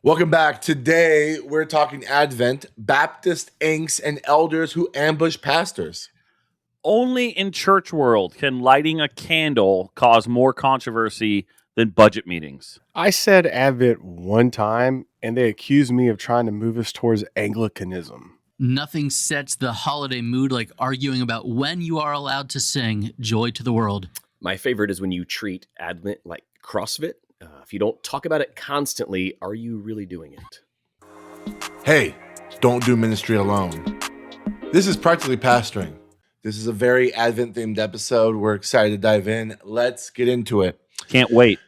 Welcome back. Today, we're talking Advent, Baptist inks, and elders who ambush pastors. Only in church world can lighting a candle cause more controversy than budget meetings. I said Advent one time, and they accused me of trying to move us towards Anglicanism. Nothing sets the holiday mood like arguing about when you are allowed to sing Joy to the World. My favorite is when you treat Advent like CrossFit. If you don't talk about it constantly, are you really doing it? Hey, don't do ministry alone. This is Practically Pastoring. This is a very Advent-themed episode. We're excited to dive in. Let's get into it. Can't wait.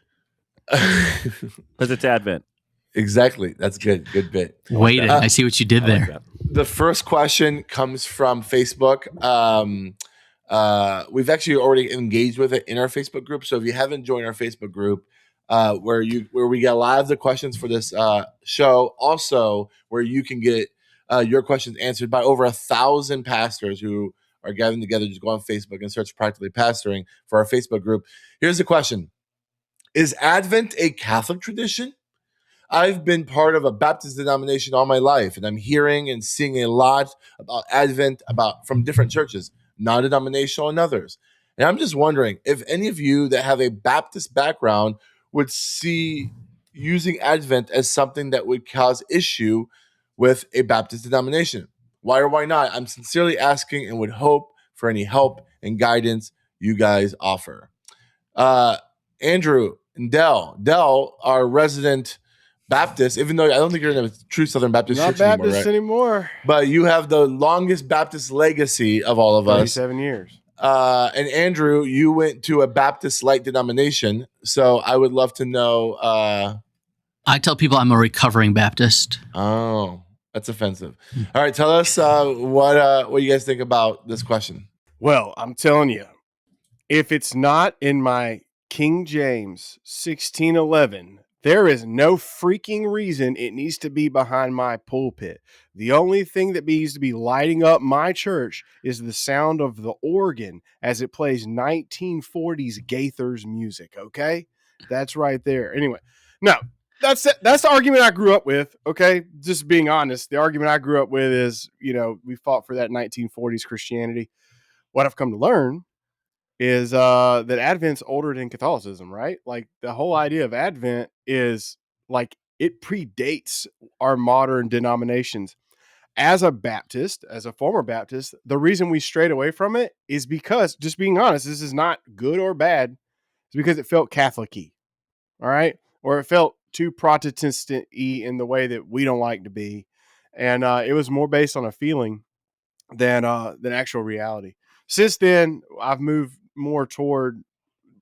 Because it's Advent. Exactly. That's good. Good bit. Waited. I see what you did there. Like The first question comes from Facebook. We've actually already engaged with it in our Facebook group. So if you haven't joined our Facebook group, where we get a lot of the questions for this show, also where you can get your questions answered by over 1,000 pastors who are gathering together. Just go on Facebook and search Practically Pastoring for our Facebook group. Here's the question: is Advent a Catholic tradition? I've been part of a Baptist denomination all my life, and I'm hearing and seeing a lot about Advent from different churches, non-denominational and others. And I'm just wondering if any of you that have a Baptist background would see using Advent as something that would cause issue with a Baptist denomination. Why or why not? I'm sincerely asking and would hope for any help and guidance you guys offer. Andrew and Dell, our resident Baptist, even though I don't think you're in a true Southern Baptist Not church Baptist anymore. But you have the longest Baptist legacy of all of us. 37 years. And Andrew, you went to a Baptist light denomination. So I would love to know. I tell people I'm a recovering Baptist. Oh, that's offensive. All right. Tell us what you guys think about this question. Well, I'm telling you, if it's not in my King James 1611, there is no freaking reason it needs to be behind my pulpit. The only thing that needs to be lighting up my church is the sound of the organ as it plays 1940s Gaithers music, okay? That's right there. Anyway, no, that's the argument I grew up with, okay? Just being honest, the argument I grew up with is, we fought for that 1940s Christianity. What I've come to learn is that Advent's older than Catholicism, right? Like the whole idea of Advent is like it predates our modern denominations. As a Baptist, as a former Baptist, the reason we strayed away from it is because, just being honest, this is not good or bad. It's because it felt Catholic-y, all right? Or it felt too Protestant-y in the way that we don't like to be. And it was more based on a feeling than actual reality. Since then, I've moved more toward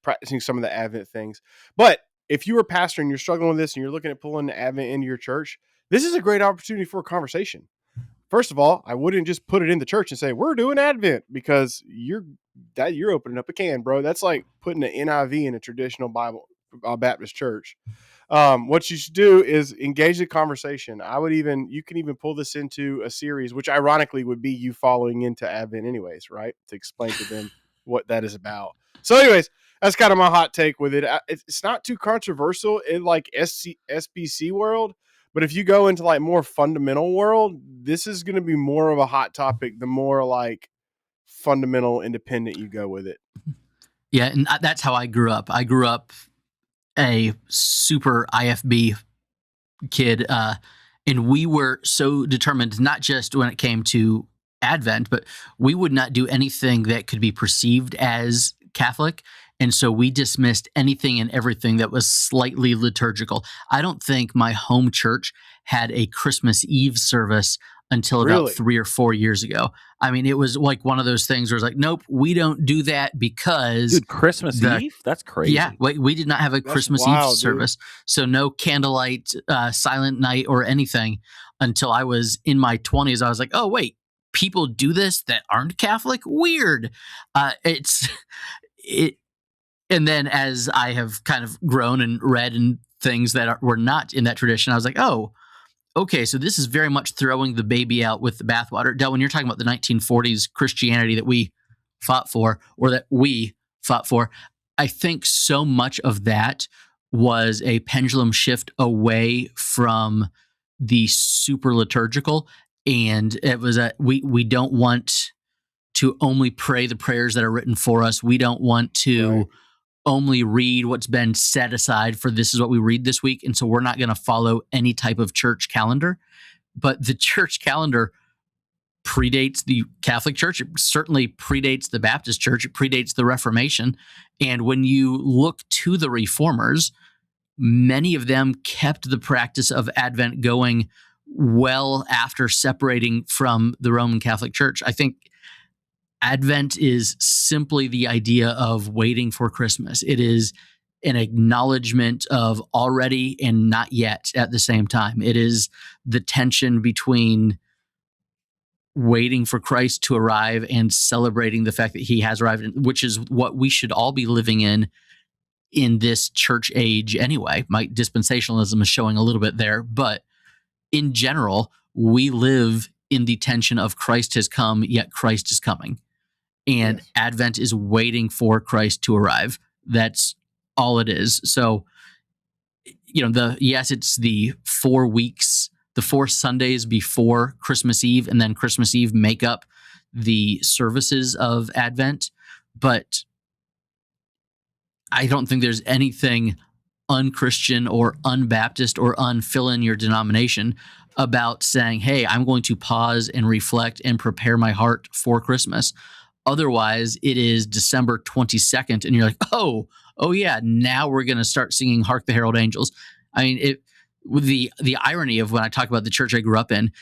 practicing some of the Advent things. But if you were a pastor and you're struggling with this and you're looking at pulling the Advent into your church, this is a great opportunity for a conversation. First of all, I wouldn't just put it in the church and say, we're doing Advent, because you're opening up a can, bro. That's like putting an NIV in a traditional Bible Baptist church. What you should do is engage the conversation. You can even pull this into a series, which ironically would be you following into Advent anyways, right? To explain to them what that is about. So anyways, that's kind of my hot take with it. It's not too controversial in like SBC world, but if you go into like more fundamental world, this is going to be more of a hot topic, the more like fundamental independent you go with it. Yeah, and that's how I grew up. I grew up a super IFB kid, and we were so determined, not just when it came to Advent, but we would not do anything that could be perceived as Catholic. And so we dismissed anything and everything that was slightly liturgical. I don't think my home church had a Christmas Eve service until about 3 or 4 years ago. I mean, it was like one of those things where it's like, nope, we don't do that because... Dude, Christmas Eve? That's crazy. Yeah, we did not have a Christmas Eve service. So no candlelight, silent night or anything until I was in my 20s. I was like, oh, wait, people do this that aren't Catholic? Weird. And then as I have kind of grown and read and things that were not in that tradition, I was like, oh, okay, so this is very much throwing the baby out with the bathwater. Del, when you're talking about the 1940s Christianity that we fought for, or that we fought for, I think so much of that was a pendulum shift away from the super liturgical, and it was we don't want to only pray the prayers that are written for us. We don't want to Right. only read what's been set aside for this is what we read this week, and so we're not going to follow any type of church calendar. But the church calendar predates the Catholic Church. It certainly predates the Baptist Church. It predates the Reformation. And when you look to the Reformers, many of them kept the practice of Advent going well after separating from the Roman Catholic Church. I think Advent is simply the idea of waiting for Christmas. It is an acknowledgement of already and not yet at the same time. It is the tension between waiting for Christ to arrive and celebrating the fact that he has arrived, which is what we should all be living in this church age anyway. My dispensationalism is showing a little bit there, but in general, we live in the tension of Christ has come, yet Christ is coming. And Yes. Advent is waiting for Christ to arrive. That's all it is. So, it's the 4 weeks, the 4 Sundays before Christmas Eve, and then Christmas Eve make up the services of Advent. But I don't think there's anything unchristian or unbaptist or unfill in your denomination about saying, hey, I'm going to pause and reflect and prepare my heart for Christmas. Otherwise, it is December 22nd, and you're like, oh yeah, now we're going to start singing Hark the Herald Angels. I mean, with the irony of when I talk about the church I grew up in,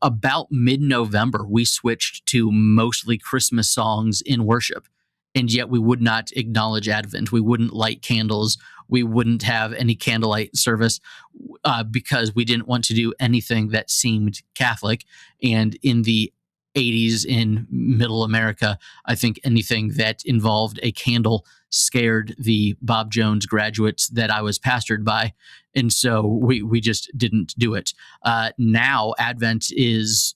about mid-November, we switched to mostly Christmas songs in worship, and yet we would not acknowledge Advent. We wouldn't light candles. We wouldn't have any candlelight service because we didn't want to do anything that seemed Catholic. And in the 80s in middle America, I think anything that involved a candle scared the Bob Jones graduates that I was pastored by. And so we just didn't do it. Now Advent is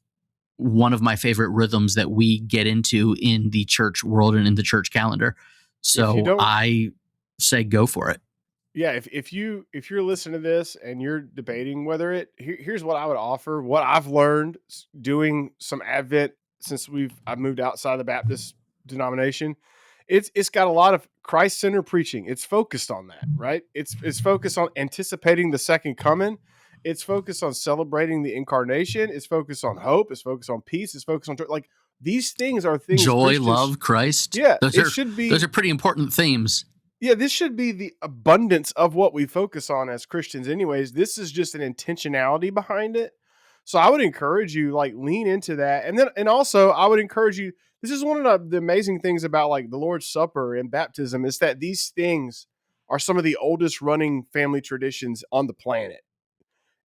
one of my favorite rhythms that we get into in the church world and in the church calendar. So I say go for it. Yeah, if you're listening to this and you're debating whether here's what I would offer. What I've learned doing some Advent since I've moved outside the Baptist denomination, it's got a lot of Christ-centered preaching. It's focused on that, right? It's focused on anticipating the second coming. It's focused on celebrating the incarnation. It's focused on hope. It's focused on peace. It's focused on like these things are things joy, Christians, love, Christ. Yeah, those are pretty important themes. Yeah, this should be the abundance of what we focus on as Christians anyways. This is just an intentionality behind it. So I would encourage you, like, lean into that. And also I would encourage you, this is one of the amazing things about like the Lord's Supper and baptism is that these things are some of the oldest running family traditions on the planet.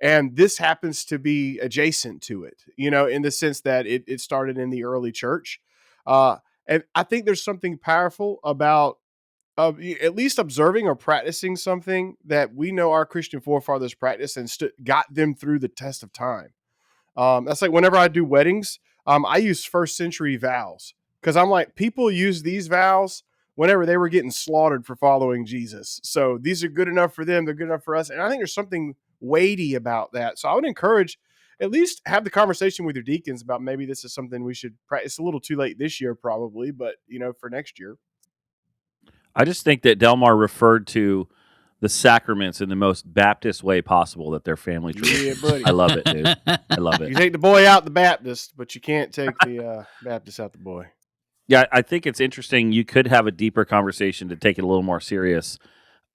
And this happens to be adjacent to it, in the sense that it started in the early church. And I think there's something powerful about at least observing or practicing something that we know our Christian forefathers practiced and got them through the test of time. That's like whenever I do weddings, I use first century vows because I'm like, people use these vows whenever they were getting slaughtered for following Jesus. So these are good enough for them. They're good enough for us. And I think there's something weighty about that. So I would encourage at least have the conversation with your deacons about maybe this is something we should practice. It's a little too late this year, probably, but for next year. I just think that Delmar referred to the sacraments in the most Baptist way possible that they're family tradition. Yeah, buddy. I love it, dude. I love You it. take the boy out the Baptist, but you can't take the Baptist out the boy. Yeah, I think it's interesting. You could have a deeper conversation to take it a little more serious.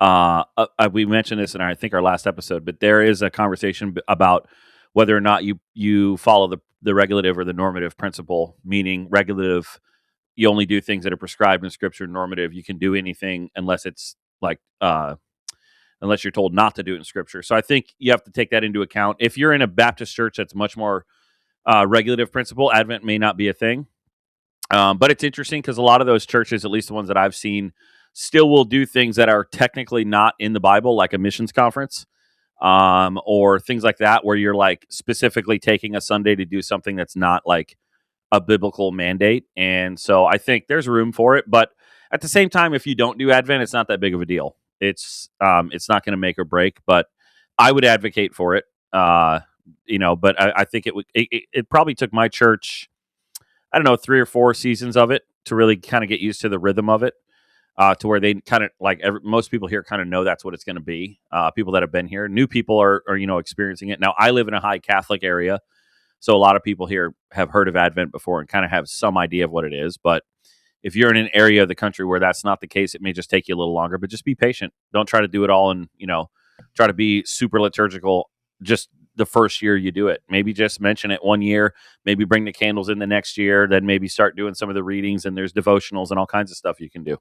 We mentioned this in I think our last episode, but there is a conversation about whether or not you follow the regulative or the normative principle, meaning regulative, you only do things that are prescribed in Scripture. Normative, you can do anything unless it's like unless you're told not to do it in Scripture. So I think you have to take that into account. If you're in a Baptist church that's much more regulative principle, Advent may not be a thing. But it's interesting because a lot of those churches, at least the ones that I've seen, still will do things that are technically not in the Bible, like a missions conference or things like that, where you're like specifically taking a Sunday to do something that's not like a biblical mandate. And so I think there's room for it. But at the same time, if you don't do Advent, it's not that big of a deal. It's not going to make or break, but I would advocate for it. But I think it probably took my church, I don't know, 3 or 4 seasons of it to really kind of get used to the rhythm of it. To where they kind of most people here kind of know that's what it's going to be. People that have been here, new people are experiencing it. Now, I live in a high Catholic area, so a lot of people here have heard of Advent before and kind of have some idea of what it is. But if you're in an area of the country where that's not the case, it may just take you a little longer. But just be patient. Don't try to do it all and try to be super liturgical just the first year you do it. Maybe just mention it one year. Maybe bring the candles in the next year. Then maybe start doing some of the readings, and there's devotionals and all kinds of stuff you can do.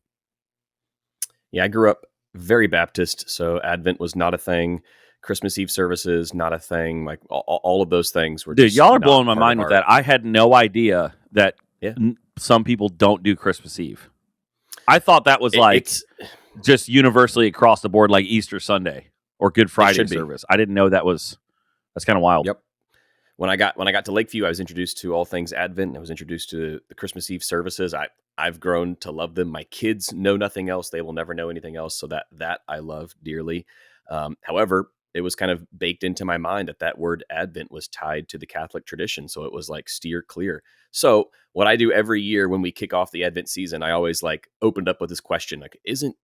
Yeah, I grew up very Baptist, so Advent was not a thing. Christmas Eve services, not a thing. Like all of those things were. Dude, just y'all are not blowing my part mind of with our- that. I had no idea that Yeah. some people don't do Christmas Eve. I thought that was It's just universally across the board, like Easter Sunday or Good Friday should be. service. I didn't know that's kind of wild. Yep. When I got to Lakeview, I was introduced to all things Advent. I was introduced to the Christmas Eve services. I've grown to love them. My kids know nothing else; they will never know anything else. So that I love dearly. However, it was kind of baked into my mind that word Advent was tied to the Catholic tradition. So it was like steer clear. So what I do every year when we kick off the Advent season, I always opened up with this question: isn't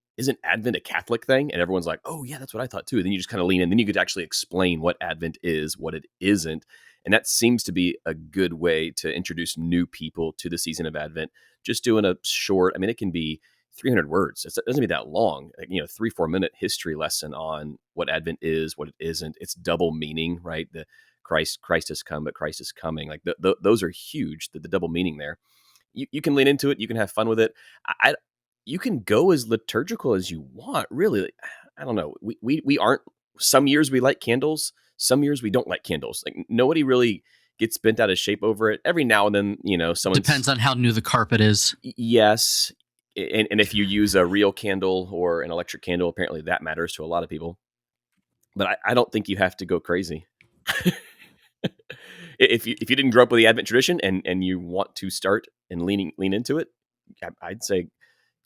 Advent a Catholic thing? And everyone's like, oh yeah, that's what I thought too. Then you just kind of lean in. Then you could actually explain what Advent is, what it isn't. And that seems to be a good way to introduce new people to the season of Advent. Just doing a short, it can be 300 words. It doesn't be that long, 3-4 minute history lesson on what Advent is, what it isn't. It's double meaning, right? The Christ has come, but Christ is coming. Those are huge, the double meaning there. You can lean into it. You can have fun with it. You can go as liturgical as you want, really. I don't know. We aren't, some years we light candles. Some years we don't like candles. Nobody really gets bent out of shape over it. Every now and then, someone Depends on how new the carpet is. Yes. And if you use a real candle or an electric candle, apparently that matters to a lot of people. But I don't think you have to go crazy. If you didn't grow up with the Advent tradition and you want to start and lean into it, I'd say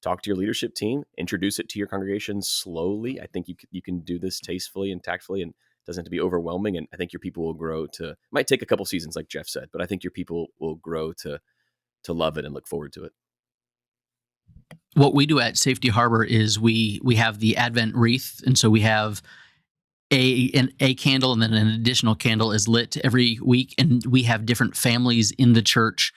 talk to your leadership team, introduce it to your congregation slowly. I think you can do this tastefully and tactfully, and it doesn't have to be overwhelming. And I think your people will grow to, might take a couple seasons like Jeff said, but I think your people will grow to love it and look forward to it. What we do at Safety Harbor is we have the Advent wreath, and so we have a candle, and then an additional candle is lit every week, and we have different families in the church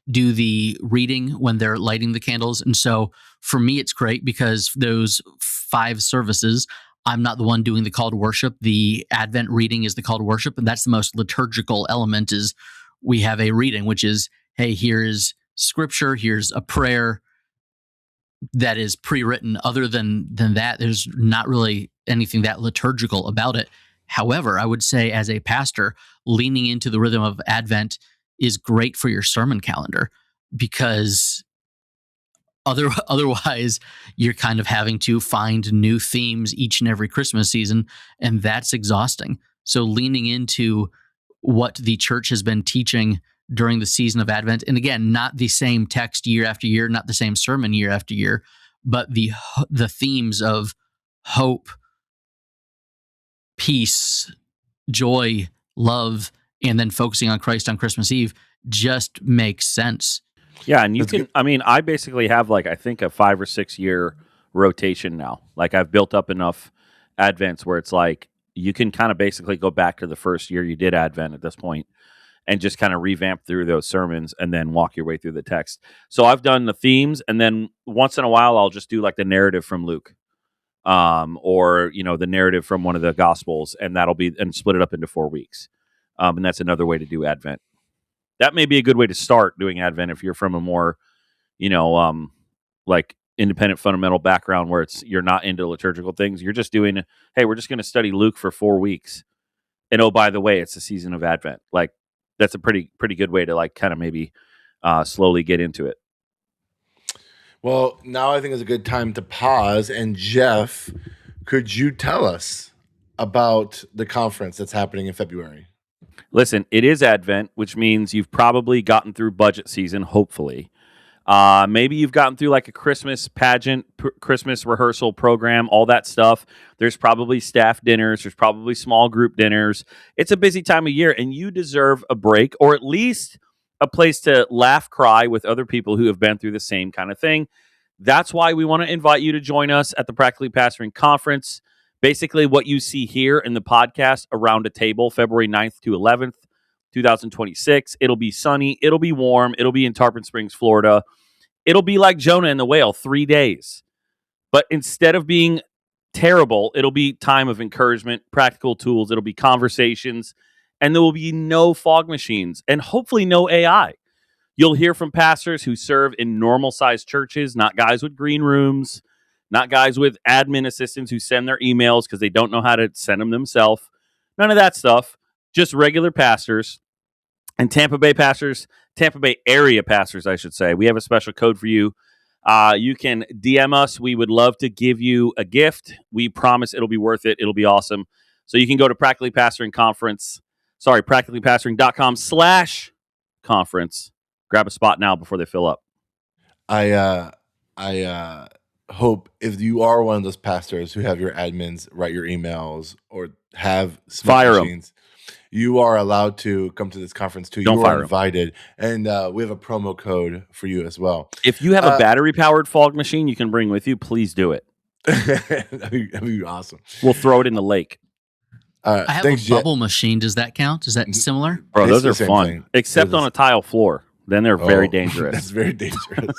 do the reading when they're lighting the candles. And so for me, it's great because those 5 services, I'm not the one doing the call to worship. The Advent reading is the call to worship, and that's the most liturgical element. Is we have a reading, which is, hey, here's scripture, here's a prayer that is pre-written. Other than that, there's not really anything that liturgical about it. However, I would say as a pastor, leaning into the rhythm of Advent is great for your sermon calendar, because otherwise you're kind of having to find new themes each and every Christmas season, and that's exhausting. So leaning into what the church has been teaching during the season of Advent, and again, not the same text year after year, not the same sermon year after year, but the themes of hope, peace, joy, love, and then focusing on Christ on Christmas Eve just makes sense. Yeah, and I basically have I think a 5 or 6 year rotation now. I've built up enough Advents where it's you can kind of basically go back to the first year you did Advent at this point and just kind of revamp through those sermons and then walk your way through the text. So I've done the themes, and then once in a while I'll just do the narrative from Luke, or the narrative from one of the Gospels, and and split it up into 4 weeks. And that's another way to do Advent. That may be a good way to start doing Advent if you're from a more, independent fundamental background where you're not into liturgical things. You're just doing, hey, we're just going to study Luke for 4 weeks, and oh, by the way, it's the season of Advent. That's a pretty good way to kind of maybe slowly get into it. Well, now I think is a good time to pause. And Jeff, could you tell us about the conference that's happening in February? Listen, it is Advent, which means you've probably gotten through budget season, hopefully. Maybe you've gotten through like a Christmas pageant, Christmas rehearsal program, all that stuff. There's probably staff dinners. There's probably small group dinners. It's a busy time of year, and you deserve a break, or at least a place to laugh, cry with other people who have been through the same kind of thing. That's why we want to invite you to join us at the Practically Pastoring Conference. Basically, what you see here in the podcast, around a table, February 9th to 11th, 2026. It'll be sunny. It'll be warm. It'll be in Tarpon Springs, Florida. It'll be like Jonah and the whale, 3 days. But instead of being terrible, it'll be time of encouragement, practical tools. It'll be conversations, and there will be no fog machines and hopefully no AI. You'll hear from pastors who serve in normal-sized churches, not guys with green rooms, not guys with admin assistants who send their emails because they don't know how to send them themselves. None of that stuff. Just regular pastors and Tampa Bay area pastors, I should say. We have a special code for you. You can DM us. We would love to give you a gift. We promise it'll be worth it. It'll be awesome. So you can go to practicallypastoring.com/conference. Grab a spot now before they fill up. I hope if you are one of those pastors who have your admins write your emails or have smoke Fire 'em. machines, you are allowed to come to this conference too. Don't You fire are 'em. invited, and we have a promo code for you as well. If you have a battery-powered fog machine you can bring with you, please do it. That'd be awesome. We'll throw it in the lake. I have a bubble machine. Does that count? Is that similar? Bro, It's those the are same fun. thing. Except on a tile floor. Then they're very Oh, dangerous. That's very dangerous.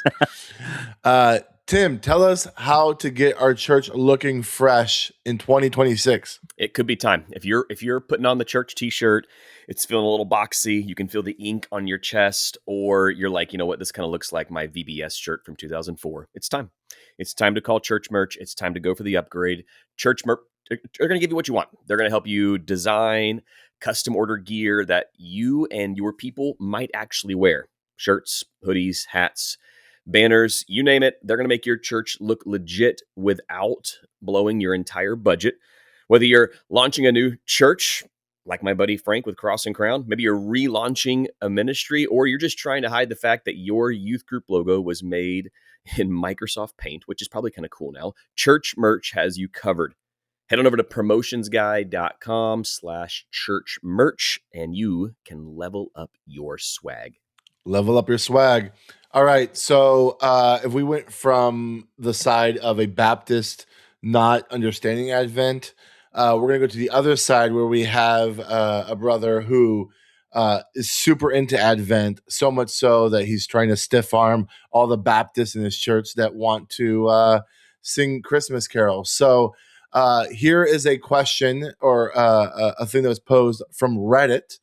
Tim, tell us how to get our church looking fresh in 2026. It could be time. If you're putting on the church t-shirt, it's feeling a little boxy, you can feel the ink on your chest, or you're like, you know what, this kind of looks like my VBS shirt from 2004. It's time. It's time to call Church Merch. It's time to go for the upgrade. Church Merch, they're going to give you what you want. They're going to help you design custom order gear that you and your people might actually wear. Shirts, hoodies, hats, banners, you name it. They're going to make your church look legit without blowing your entire budget. Whether you're launching a new church, like my buddy Frank with Cross and Crown, maybe you're relaunching a ministry, or you're just trying to hide the fact that your youth group logo was made in Microsoft Paint, which is probably kind of cool now. Church Merch has you covered. Head on over to promotionsguy.com/church merch, and you can level up your swag. Level up your swag. All right. So if we went from the side of a Baptist not understanding Advent, we're going to go to the other side where we have a brother who is super into Advent, so much so that he's trying to stiff arm all the Baptists in his church that want to sing Christmas carols. So here is a question or a thing that was posed from Reddit.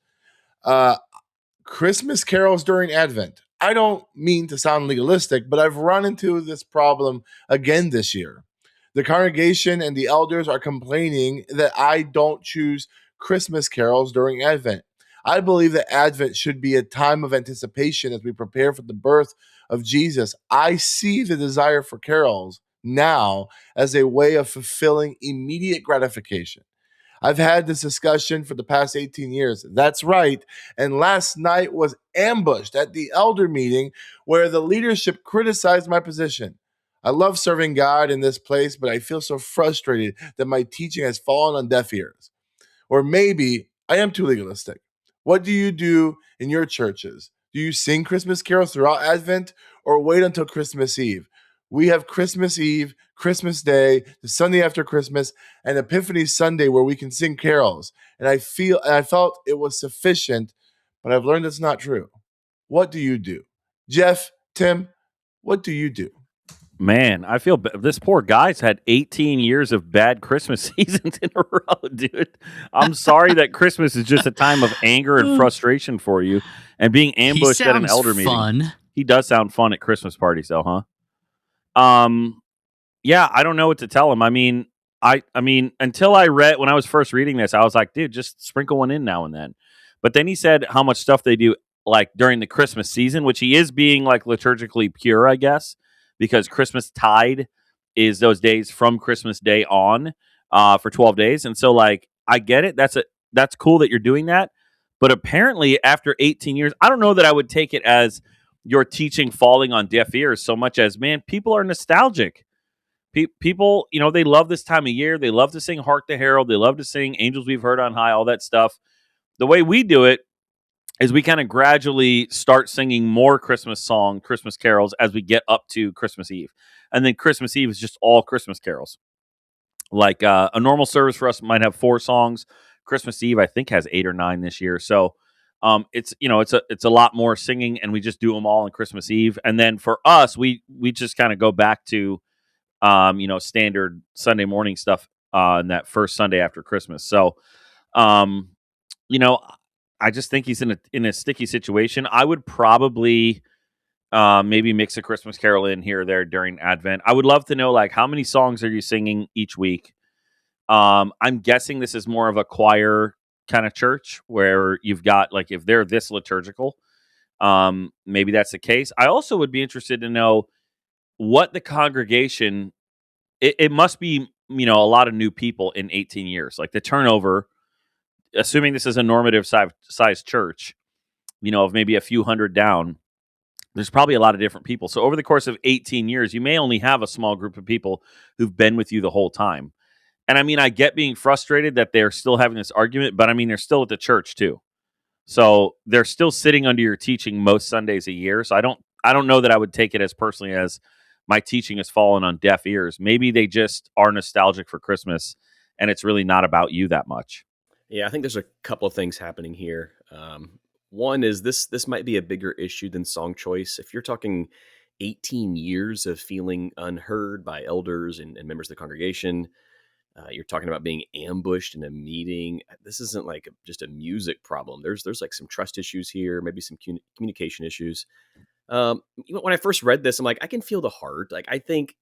Christmas carols during Advent. I don't mean to sound legalistic, but I've run into this problem again this year. The congregation and the elders are complaining that I don't choose Christmas carols during Advent. I believe that Advent should be a time of anticipation as we prepare for the birth of Jesus. I see the desire for carols now as a way of fulfilling immediate gratification. I've had this discussion for the past 18 years. That's right. And last night was ambushed at the elder meeting where the leadership criticized my position. I love serving God in this place, but I feel so frustrated that my teaching has fallen on deaf ears. Or maybe I am too legalistic. What do you do in your churches? Do you sing Christmas carols throughout Advent or wait until Christmas Eve? We have Christmas Eve, Christmas Day, the Sunday after Christmas, and Epiphany Sunday where we can sing carols. And I felt it was sufficient, but I've learned it's not true. What do you do? Jeff, Tim, what do you do? Man, I feel this poor guy's had 18 years of bad Christmas seasons in a row, dude. I'm sorry that Christmas is just a time of anger and frustration for you, and being ambushed at an elder meeting. He does sound fun at Christmas parties, though, huh? Yeah, I don't know what to tell him. I mean, until I read when I was first reading this, I was like, dude, just sprinkle one in now and then. But then he said how much stuff they do like during the Christmas season, which he is being like liturgically pure, I guess, because Christmas tide is those days from Christmas Day on for 12 days. And so like I get it. That's cool that you're doing that. But apparently after 18 years, I don't know that I would take it as your teaching falling on deaf ears so much as, man, people are nostalgic. People, they love this time of year. They love to sing Hark the Herald. They love to sing Angels We've Heard on High, all that stuff. The way we do it is we kind of gradually start singing more Christmas carols as we get up to Christmas Eve. And then Christmas Eve is just all Christmas carols. Like a normal service for us might have 4 songs. Christmas Eve, I think, has 8 or 9 this year. So it's a lot more singing, and we just do them all on Christmas Eve. And then for us, we just kind of go back to standard Sunday morning stuff on that first Sunday after Christmas. So um, I just think he's in a sticky situation. I would probably maybe mix a Christmas Carol in here or there during Advent. I would love to know, like, how many songs are you singing each week? I'm guessing this is more of a choir kind of church where you've got, like, if they're this liturgical, maybe that's the case. I also would be interested to know what the congregation. It must be a lot of new people in 18 years. Like the turnover, assuming this is a normative size church, of maybe a few hundred down, there's probably a lot of different people. So over the course of 18 years, you may only have a small group of people who've been with you the whole time. And I mean, I get being frustrated that they're still having this argument, but I mean, they're still at the church too. So they're still sitting under your teaching most Sundays a year. So I don't know that I would take it as personally as my teaching has fallen on deaf ears. Maybe they just are nostalgic for Christmas and it's really not about you that much. Yeah, I think there's a couple of things happening here. One is this might be a bigger issue than song choice. If you're talking 18 years of feeling unheard by elders and members of the congregation, you're talking about being ambushed in a meeting. This isn't like just a music problem. There's like some trust issues here, maybe some communication issues. When I first read this, I'm like, I can feel the heart. Like, I think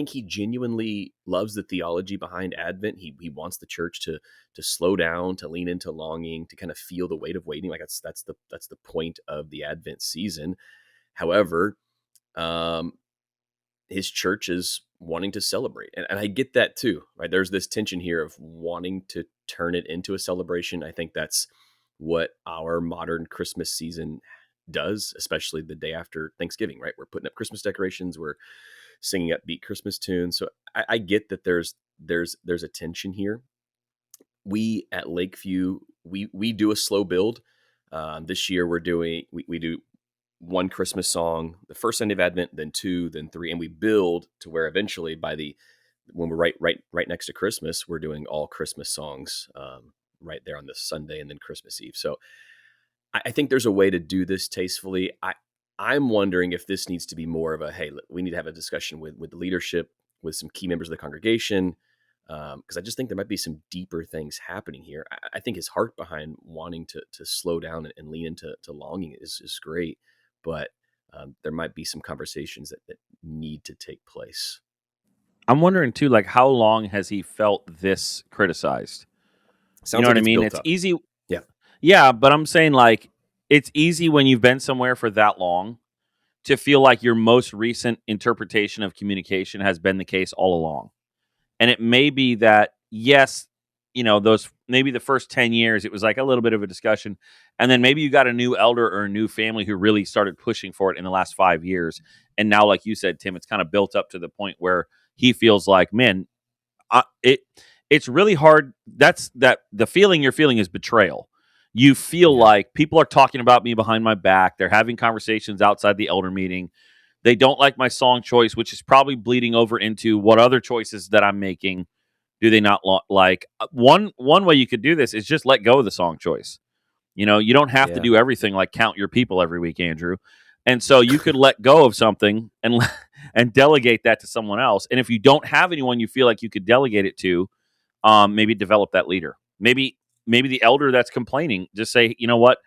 he genuinely loves the theology behind Advent. He wants the church to slow down, to lean into longing, to kind of feel the weight of waiting. Like that's the point of the Advent season. However, his church is wanting to celebrate, and I get that too. Right? There's this tension here of wanting to turn it into a celebration. I think that's what our modern Christmas season does, especially the day after Thanksgiving. Right? We're putting up Christmas decorations. We're singing upbeat Christmas tunes. So I get that there's a tension here. We at Lakeview, we do a slow build. This year we do one Christmas song the first Sunday of Advent, then 2, then 3, and we build to where eventually when we're right next to Christmas, we're doing all Christmas songs right there on the Sunday and then Christmas Eve. So I think there's a way to do this tastefully. I'm wondering if this needs to be more of a, hey, we need to have a discussion with the leadership, with some key members of the congregation, because I just think there might be some deeper things happening here. I think his heart behind wanting to slow down and lean into longing is great, but there might be some conversations that need to take place. I'm wondering too, like, how long has he felt this criticized? Sounds You know like what I it's mean? built It's up. easy. Yeah. Yeah, but I'm saying, like, it's easy when you've been somewhere for that long to feel like your most recent interpretation of communication has been the case all along. And it may be that, yes, those maybe the first 10 years, it was like a little bit of a discussion. And then maybe you got a new elder or a new family who really started pushing for it in the last 5 years. And now, like you said, Tim, it's kind of built up to the point where he feels like, man, it's really hard. That the feeling you're feeling is betrayal. You feel Yeah. like people are talking about me behind my back. They're having conversations outside the elder meeting. They don't like my song choice, which is probably bleeding over into what other choices that I'm making do they not like. One way you could do this is just let go of the song choice. You don't have to Yeah. do everything like count your people every week, Andrew. And so you could let go of something and delegate that to someone else. And if you don't have anyone you feel like you could delegate it to, maybe develop that leader. Maybe the elder that's complaining, just say, you know what,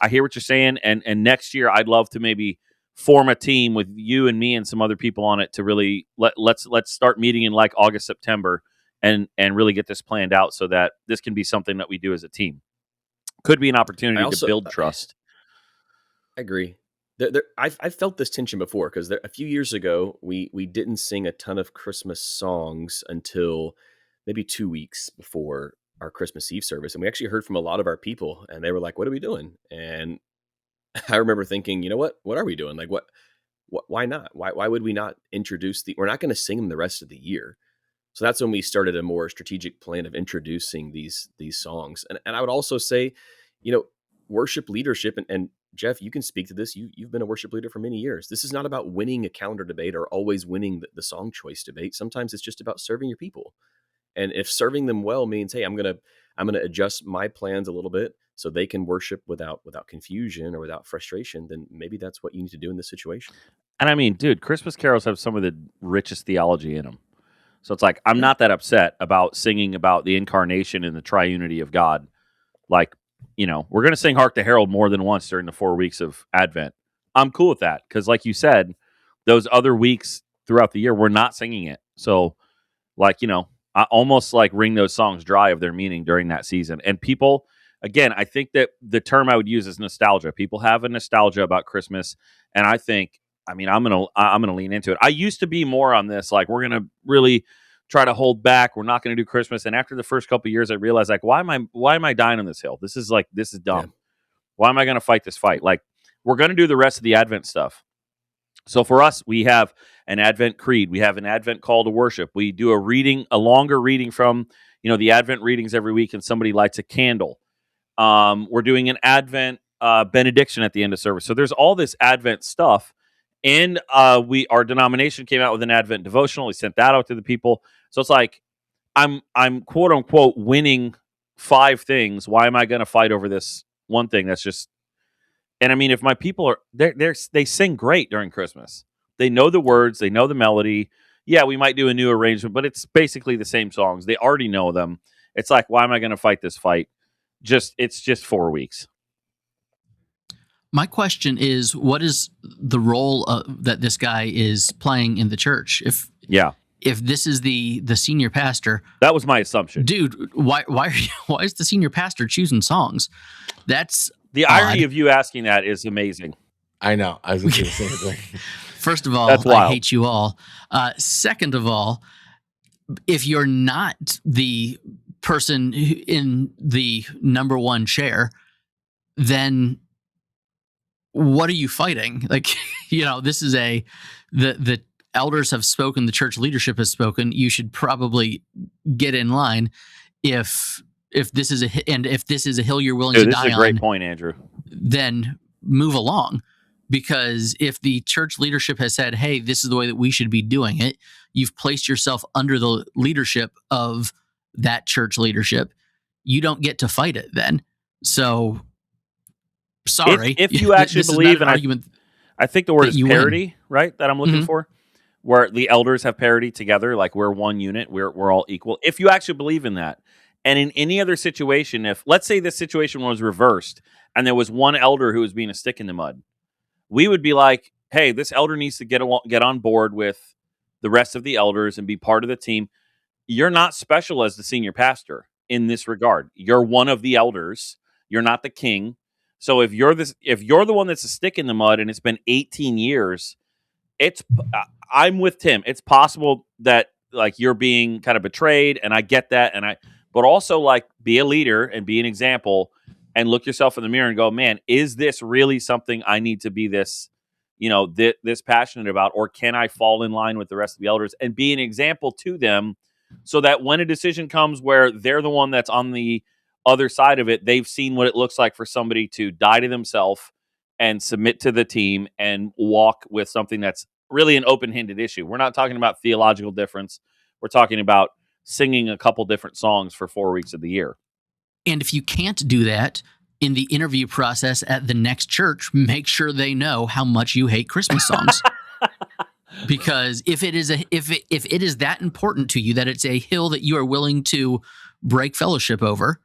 I hear what you're saying, and next year I'd love to maybe form a team with you and me and some other people on it to really let's start meeting in like August, September, and really get this planned out so that this can be something that we do as a team. Could be an I opportunity to also build trust. I agree. I've felt this tension before because a few years ago we didn't sing a ton of Christmas songs until maybe 2 weeks before our Christmas Eve service, and we actually heard from a lot of our people, and they were like, "What are we doing?" And I remember thinking, you know what are we doing? Like why not? Why would we not introduce we're not going to sing them the rest of the year. So that's when we started a more strategic plan of introducing these songs. And I would also say, you know, worship leadership, and Jeff, you can speak to this. You've been a worship leader for many years. This is not about winning a calendar debate or always winning the song choice debate. Sometimes it's just about serving your people. And if serving them well means, hey, I'm gonna adjust my plans a little bit so they can worship without confusion or without frustration, then maybe that's what you need to do in this situation. And I mean, dude, Christmas carols have some of the richest theology in them. So it's like, I'm Yeah. not that upset about singing about the incarnation and the triunity of God. Like, we're going to sing Hark the Herald more than once during the 4 weeks of Advent. I'm cool with that because, like you said, those other weeks throughout the year, we're not singing it. So, like, I almost like wring those songs dry of their meaning during that season. And people, again, I think that the term I would use is nostalgia. People have a nostalgia about Christmas, and I think, I mean, I'm gonna lean into it. I used to be more on this, like we're gonna really try to hold back. We're not gonna do Christmas. And after the first couple of years, I realized, like, why am I dying on this hill? This is dumb. Yeah. Why am I gonna fight this fight? Like, we're gonna do the rest of the Advent stuff. So for us, we have an Advent creed. We have an Advent call to worship. We do a longer reading from, the Advent readings every week, and somebody lights a candle. We're doing an Advent benediction at the end of service. So there's all this Advent stuff, and our denomination came out with an Advent devotional. We sent that out to the people. So it's like I'm quote unquote winning 5 things. Why am I going to fight over this one thing that's just? And I mean, if my people are they sing great during Christmas. They know the words, they know the melody. Yeah, we might do a new arrangement, but it's basically the same songs. They already know them. It's like, why am I going to fight this fight? It's just 4 weeks. My question is, what is the role that this guy is playing in the church? Yeah, If this is the senior pastor, that was my assumption. dude, why is the senior pastor choosing songs? That's The odd. irony of you asking that is amazing. I know. I was going to say the same thing. First of all, That's I wild. hate you all. Second of all, if you're not the person in the number one chair, then what are you fighting? Like, this is the elders have spoken, the church leadership has spoken. You should probably get in line if this is a hill you're willing Dude, to this die is a great on, point, Andrew. then move along. Because if the church leadership has said, hey, this is the way that we should be doing it, you've placed yourself under the leadership of that church leadership. You don't get to fight it then. So, sorry. If you actually this is believe, not an and argument. I think the word that is you win. parity, right? That I'm looking Mhm. for, where the elders have parity together, like we're one unit, we're all equal. If you actually believe in that, and in any other situation, if let's say this situation was reversed and there was one elder who was being a stick in the mud, we would be like, hey, this elder needs to get on board with the rest of the elders and be part of the team. You're not special as the senior pastor in this regard. You're one of the elders. You're not the king. So if you're the one that's a stick in the mud and it's been 18 years, I'm with Tim. It's possible that like you're being kind of betrayed, and I get that, but also like be a leader and be an example and look yourself in the mirror and go, man, is this really something I need to be this passionate about, or can I fall in line with the rest of the elders and be an example to them, so that when a decision comes where they're the one that's on the other side of it, they've seen what it looks like for somebody to die to themselves and submit to the team and walk with something that's really an open-handed issue. We're not talking about theological difference. We're talking about singing a couple different songs for 4 weeks of the year. And if you can't do that in the interview process at the next church, make sure they know how much you hate Christmas songs. Because if it is that important to you that it's a hill that you are willing to break fellowship over,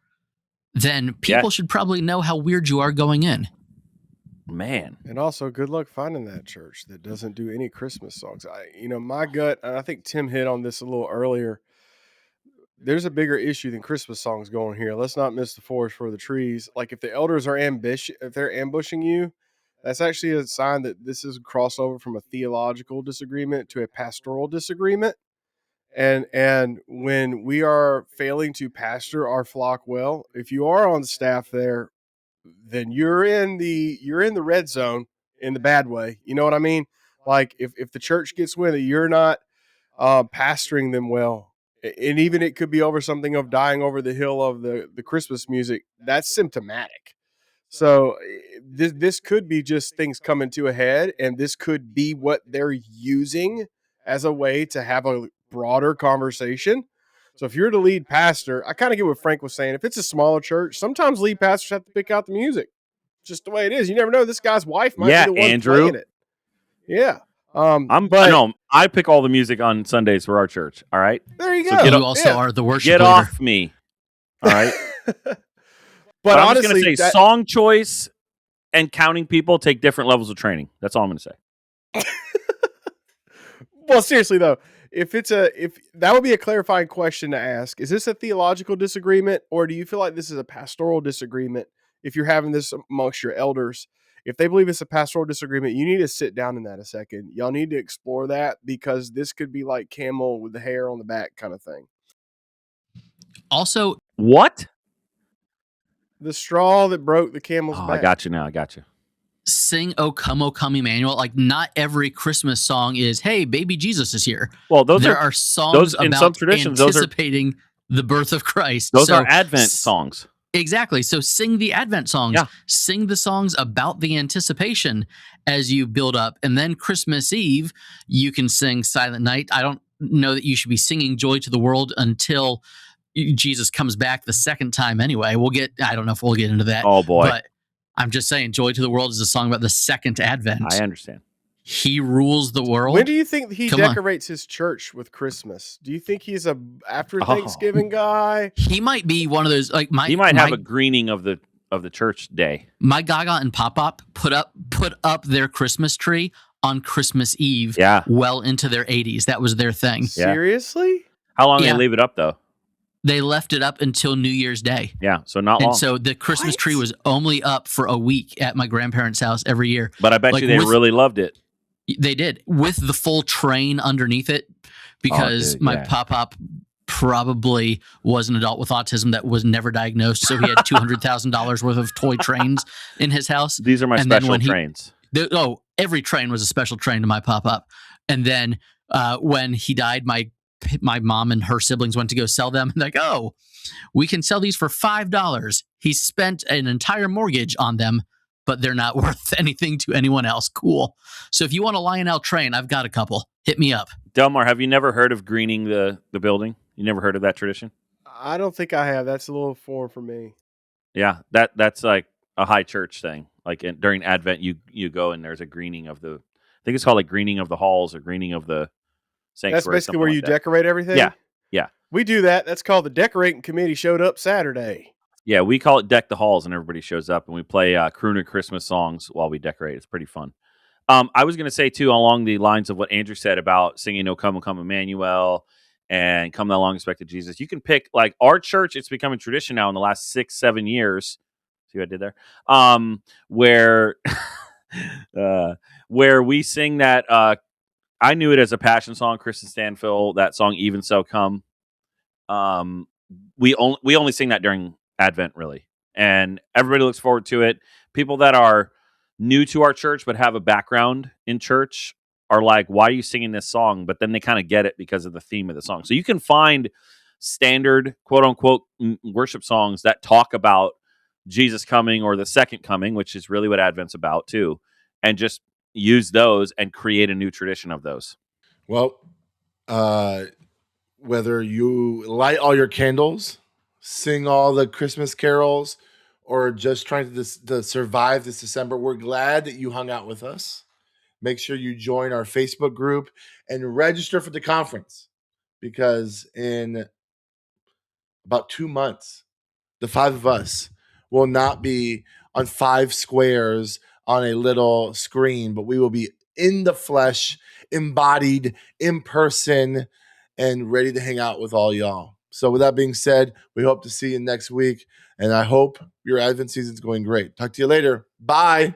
then people should probably know how weird you are going in. Man. And also, good luck finding that church that doesn't do any Christmas songs. My gut, and I think Tim hit on this a little earlier. There's a bigger issue than Christmas songs going here. Let's not miss the forest for the trees. Like if the elders are if they're ambushing you, that's actually a sign that this is a crossover from a theological disagreement to a pastoral disagreement. And when we are failing to pastor our flock well, if you are on staff there, then you're in the red zone in the bad way. You know what I mean? Like if the church gets with it, you're not pastoring them well. And even it could be over something of dying over the hill of the Christmas music. That's symptomatic. So this could be just things coming to a head, and this could be what they're using as a way to have a broader conversation. So if you're the lead pastor, I kind of get what Frank was saying. If it's a smaller church, sometimes lead pastors have to pick out the music. Just the way it is. You never know. This guy's wife might be the one Andrew. playing it. Yeah. I pick all the music on Sundays for our church. All right. There you So go. You also are the worship Get leader. off me. All right. But I'm honestly, just going to say song choice and counting people take different levels of training. That's all I'm going to say. Well, seriously though, if that would be a clarifying question to ask, is this a theological disagreement, or do you feel like this is a pastoral disagreement? If you're having this amongst your elders, if they believe it's a pastoral disagreement, you need to sit down in that a second. Y'all need to explore that, because this could be like camel with the hair on the back kind of thing. Also, what? The straw that broke the camel's back. I got you now. I got you. sing O Come Emmanuel. Like, not every Christmas song is, hey, baby Jesus is here. Well, there are songs in about some traditions, anticipating the birth of Christ. Those are Advent songs. Exactly. So sing the Advent songs. Yeah. Sing the songs about the anticipation as you build up. And then Christmas Eve, you can sing Silent Night. I don't know that you should be singing Joy to the World until Jesus comes back the second time anyway. I don't know if we'll get into that. Oh, boy. But I'm just saying, Joy to the World is a song about the second Advent. I understand. He rules the world. When do you think he decorates his church with Christmas? Do you think he's a after Thanksgiving guy? He might be one of those, like he might have a greening of the church day. My Gaga and Pop Pop put up their Christmas tree on Christmas Eve. Yeah. Well into their 80s. That was their thing. Yeah. Seriously? How long did they leave it up though? They left it up until New Year's Day. Yeah, so not long. And so the Christmas tree was only up for a week at my grandparents' house every year. But I bet you they really loved it. They did, with the full train underneath it, because my Pop-Pop probably was an adult with autism that was never diagnosed, so he had $200,000 worth of toy trains in his house. These are my special trains. Every train was a special train to my Pop-Pop. And then when he died, my mom and her siblings went to go sell them. Like, oh, we can sell these for $5. He spent an entire mortgage on them, but they're not worth anything to anyone else. Cool. So if you want a Lionel train, I've got a couple. Hit me up. Delmar, have you never heard of greening the building? You never heard of that tradition? I don't think I have. That's a little foreign for me. Yeah, that's like a high church thing. Like during Advent, you go and there's a greening of I think it's called like greening of the halls or greening of the sanctuary. That's basically where you decorate everything? Yeah. We do that. That's called the decorating committee showed up Saturday. Yeah, we call it Deck the Halls, and everybody shows up, and we play crooner Christmas songs while we decorate. It's pretty fun. I was going to say, too, along the lines of what Andrew said about singing O Come Emmanuel and Come Thou Long Expected Jesus, you can pick, like, our church, it's become a tradition now in the last 6-7 years. See what I did there? Where we sing that, I knew it as a passion song, Kristen Stanfill, that song, Even So Come. We only sing that during Advent, really, and everybody looks forward to it. People that are new to our church but have a background in church are like, why are you singing this song? But then they kind of get it because of the theme of the song. So you can find standard quote unquote worship songs that talk about Jesus coming or the second coming, which is really what Advent's about too, and just use those and create a new tradition of those. Well, whether you light all your candles, sing all the Christmas carols, or just trying to survive this December, we're glad that you hung out with us. Make sure you join our Facebook group and register for the conference, because in about 2 months, the 5 of us will not be on 5 squares on a little screen, but we will be in the flesh, embodied, in person, and ready to hang out with all y'all. So with that being said, we hope to see you next week, and I hope your Advent season is going great. Talk to you later. Bye.